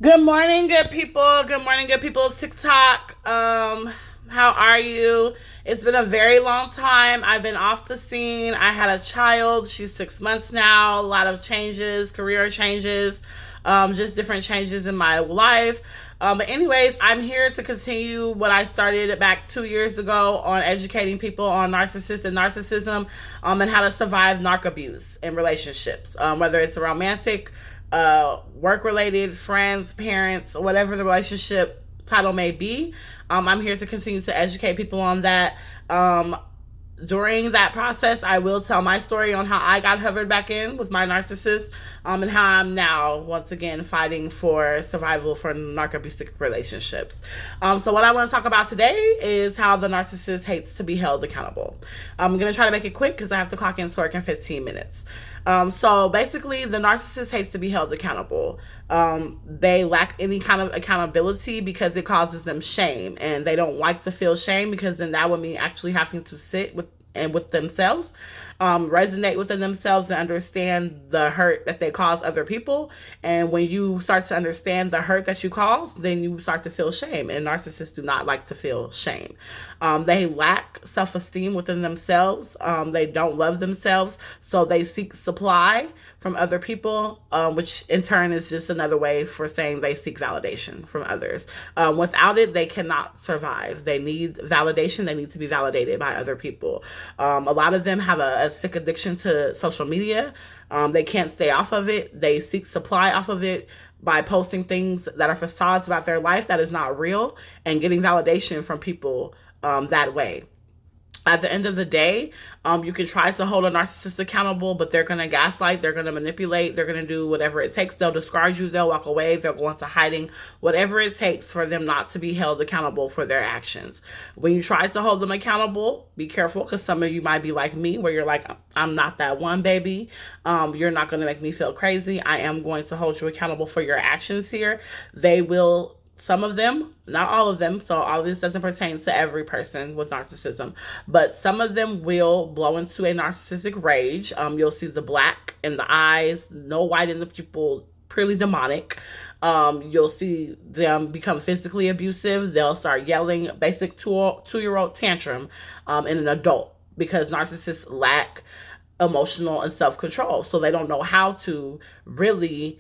Good morning, good people. Good morning, good people of TikTok. How are you? It's been a very long time. I've been off the scene. I had a child. She's 6 months now. A lot of changes, career changes, just different changes in my life. But anyways, I'm here to continue what I started back 2 years ago on educating people on narcissists and narcissism, and how to survive narc abuse in relationships, whether it's a romantic, work-related, friends, parents, whatever the relationship title may be. I'm here to continue to educate people on that. During that process, I will tell my story on how I got hovered back in with my narcissist, and how I'm now, once again, fighting for survival for narcobusic relationships. So what I want to talk about today is how the narcissist hates to be held accountable. I'm going to try to make it quick because I have to clock into work in 15 minutes. So basically, the narcissist hates to be held accountable. They lack any kind of accountability because it causes them shame, and they don't like to feel shame because then that would mean actually having to sit with themselves, resonate within themselves and understand the hurt that they cause other people. And when you start to understand the hurt that you cause, then you start to feel shame. And narcissists do not like to feel shame. They lack self-esteem within themselves. They don't love themselves, so they seek supply from other people, which in turn is just another way for saying they seek validation from others. Without it, they cannot survive. They need validation. They need to be validated by other people. A lot of them have a sick addiction to social media. They can't stay off of it. They seek supply off of it by posting things that are facades about their life that is not real and getting validation from people that way. At the end of the day, you can try to hold a narcissist accountable, but they're going to gaslight, they're going to manipulate, they're going to do whatever it takes. They'll discard you, they'll walk away, they'll go into hiding, whatever it takes for them not to be held accountable for their actions. When you try to hold them accountable, be careful, because some of you might be like me, where you're like, I'm not that one, baby. You're not going to make me feel crazy. I am going to hold you accountable for your actions here. They will. Some of them, not all of them, so all of this doesn't pertain to every person with narcissism, but some of them will blow into a narcissistic rage. You'll see the black in the eyes, no white in the pupil, purely demonic. You'll see them become physically abusive. They'll start yelling, basic two-year-old tantrum in an adult, because narcissists lack emotional and self-control, so they don't know how to really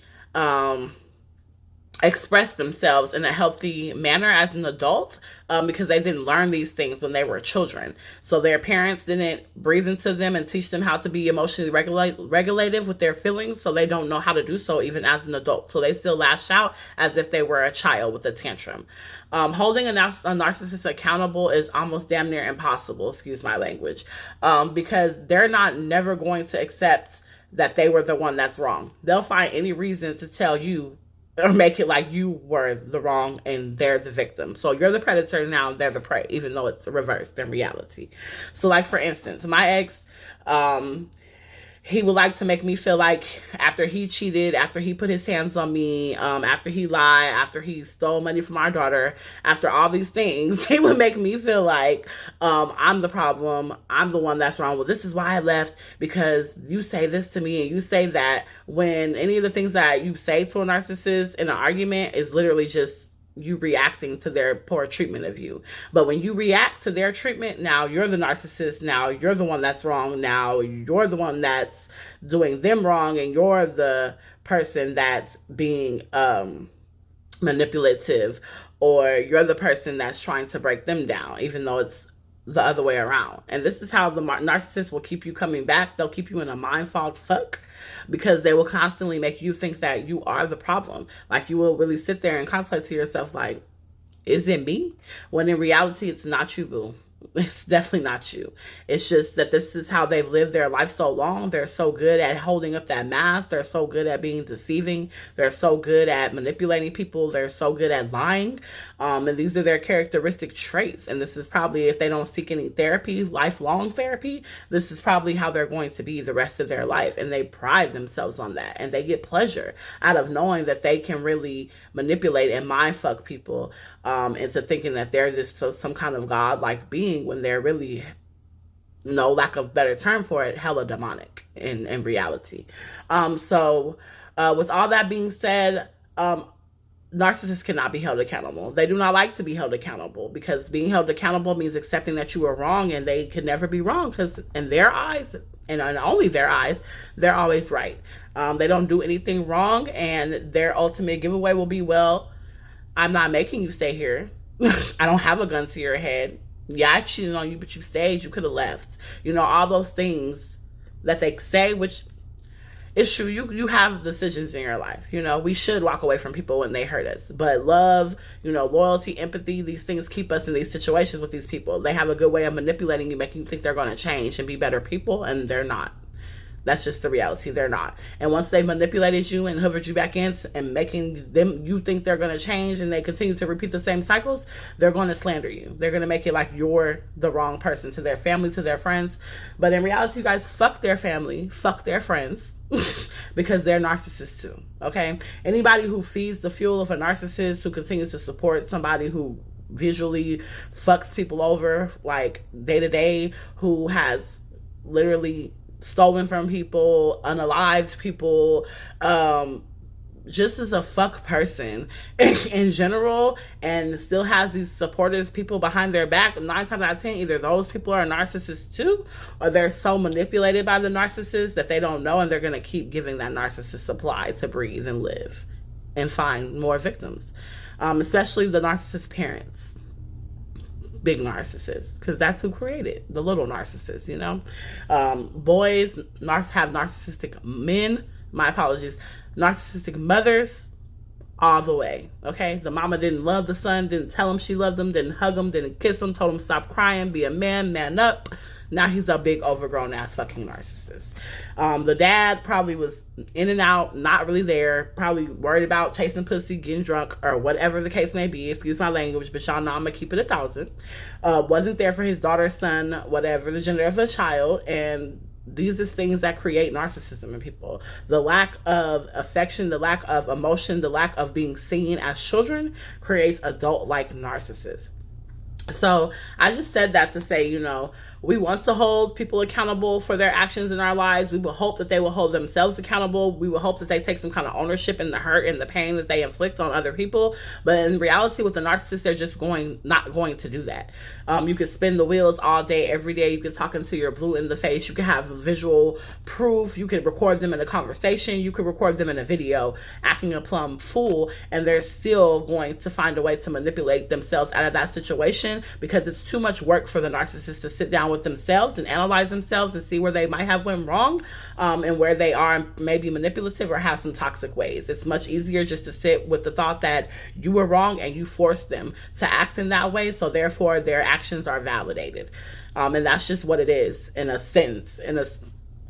express themselves in a healthy manner as an adult, because they didn't learn these things when they were children. So their parents didn't breathe into them and teach them how to be emotionally regulative with their feelings, so they don't know how to do so even as an adult. So they still lash out as if they were a child with a tantrum. Holding a narcissist accountable is almost damn near impossible, excuse my language, because they're never going to accept that they were the one that's wrong. They'll find any reason to tell you or make it like you were the wrong and they're the victim. So you're the predator, now they're the prey, even though it's reversed in reality. So like, for instance, my ex, he would like to make me feel like after he cheated, after he put his hands on me, after he lied, after he stole money from our daughter, after all these things, he would make me feel like I'm the problem. I'm the one that's wrong. Well, this is why I left, because you say this to me and you say that, when any of the things that you say to a narcissist in an argument is literally just you reacting to their poor treatment of you. But when you react to their treatment, now you're the narcissist. Now you're the one that's wrong. Now you're the one that's doing them wrong, and you're the person that's being manipulative, or you're the person that's trying to break them down, even though it's the other way around. And this is how the narcissist will keep you coming back. They'll keep you in a mind fog fuck, because they will constantly make you think that you are the problem. Like, you will really sit there and contemplate to yourself, like, is it me? When in reality, it's not you, boo. It's definitely not you. It's just that this is how they've lived their life so long. They're so good at holding up that mask. They're so good at being deceiving. They're so good at manipulating people. They're so good at lying. And these are their characteristic traits. And this is probably, if they don't seek any therapy, lifelong therapy, this is probably how they're going to be the rest of their life. And they pride themselves on that. And they get pleasure out of knowing that they can really manipulate and mind fuck people into thinking that they're this some kind of godlike being, when they're really, no lack of better term for it, hella demonic in reality. So with all that being said, narcissists cannot be held accountable. They do not like to be held accountable, because being held accountable means accepting that you were wrong, and they can never be wrong, because in their eyes, and in only their eyes, they're always right. They don't do anything wrong, and their ultimate giveaway will be, well, I'm not making you stay here. I don't have a gun to your head. Yeah, I cheated on you, but you stayed. You could have left. You know, all those things that they say, which it's true. You have decisions in your life. You know, we should walk away from people when they hurt us. But love, you know, loyalty, empathy, these things keep us in these situations with these people. They have a good way of manipulating you, making you think they're going to change and be better people, and they're not. That's just the reality. They're not. And once they've manipulated you and hovered you back in and making them, you think they're going to change, and they continue to repeat the same cycles, they're going to slander you. They're going to make it like you're the wrong person to their family, to their friends. But in reality, you guys, fuck their family, fuck their friends. Because they're narcissists too, okay? Anybody who feeds the fuel of a narcissist, who continues to support somebody who visually fucks people over, like day to day, who has literally stolen from people, unalived people, just as a fuck person in general, and still has these supporters, people behind their back, 9 times out of 10, either those people are narcissists too, or they're so manipulated by the narcissist that they don't know, and they're going to keep giving that narcissist supply to breathe and live and find more victims, especially the narcissist parents. Big narcissists, because that's who created the little narcissists, you know. Boys have narcissistic men, my apologies, narcissistic mothers all the way, okay? The mama didn't love the son, didn't tell him she loved him, didn't hug him, didn't kiss him, told him stop crying, be a man, man up. Now he's a big overgrown ass fucking narcissist. The dad probably was in and out, not really there, probably worried about chasing pussy, getting drunk, or whatever the case may be. Excuse my language, but y'all know I'm gonna keep it 1,000. Wasn't there for his daughter, son, whatever, the gender of the child. And these are things that create narcissism in people. The lack of affection, the lack of emotion, the lack of being seen as children creates adult-like narcissists. So I just said that to say, you know, we want to hold people accountable for their actions in our lives. We will hope that they will hold themselves accountable. We will hope that they take some kind of ownership in the hurt and the pain that they inflict on other people. But in reality, with the narcissist, they're just not going to do that. You could spin the wheels all day, every day. You could talk into your blue in the face. You could have visual proof. You could record them in a conversation. You could record them in a video acting a plumb fool, and they're still going to find a way to manipulate themselves out of that situation, because it's too much work for the narcissist to sit down with themselves and analyze themselves and see where they might have went wrong, and where they are maybe manipulative or have some toxic ways. It's much easier just to sit with the thought that you were wrong and you forced them to act in that way, so therefore their actions are validated. And that's just what it is, in a sentence, in a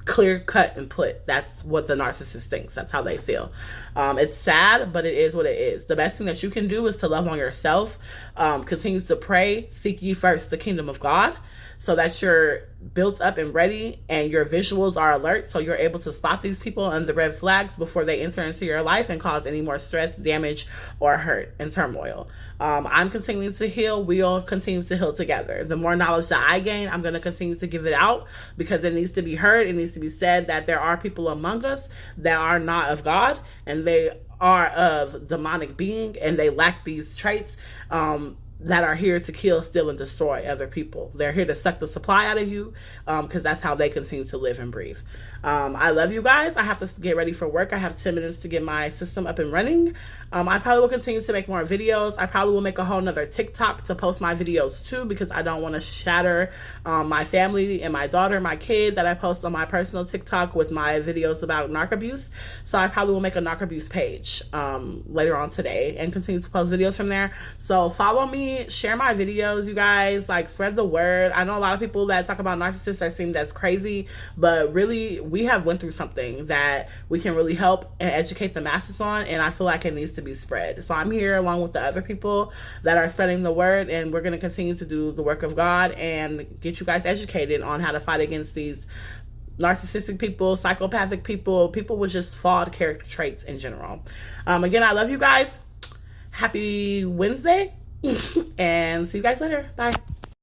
clear cut and put. That's what the narcissist thinks. That's how they feel. It's sad, but it is what it is. The best thing that you can do is to love on yourself, continue to pray, seek ye first the kingdom of God, so that you're built up and ready and your visuals are alert, so you're able to spot these people and the red flags before they enter into your life and cause any more stress, damage, or hurt and turmoil. I'm continuing to heal. We all continue to heal together. The more knowledge that I gain, I'm going to continue to give it out, because it needs to be heard. It needs to be said that there are people among us that are not of God, and they are of demonic being, and they lack these traits, that are here to kill, steal, and destroy other people. They're here to suck the supply out of you, because that's how they continue to live and breathe. I love you guys. I have to get ready for work. I have 10 minutes to get my system up and running. I probably will continue to make more videos. I probably will make a whole nother TikTok to post my videos too, because I don't want to shatter my family and my daughter, my kid, that I post on my personal TikTok with my videos about narc abuse. So I probably will make a narc abuse page later on today and continue to post videos from there. So follow me, share my videos, you guys, like, spread the word. I know a lot of people that talk about narcissists seem that's crazy, but really we have went through something that we can really help and educate the masses on, and I feel like it needs to be spread. So I'm here along with the other people that are spreading the word, and we're going to continue to do the work of God and get you guys educated on how to fight against these narcissistic people, psychopathic people, people with just flawed character traits in general. Again, I love you guys. Happy Wednesday. And see you guys later. Bye.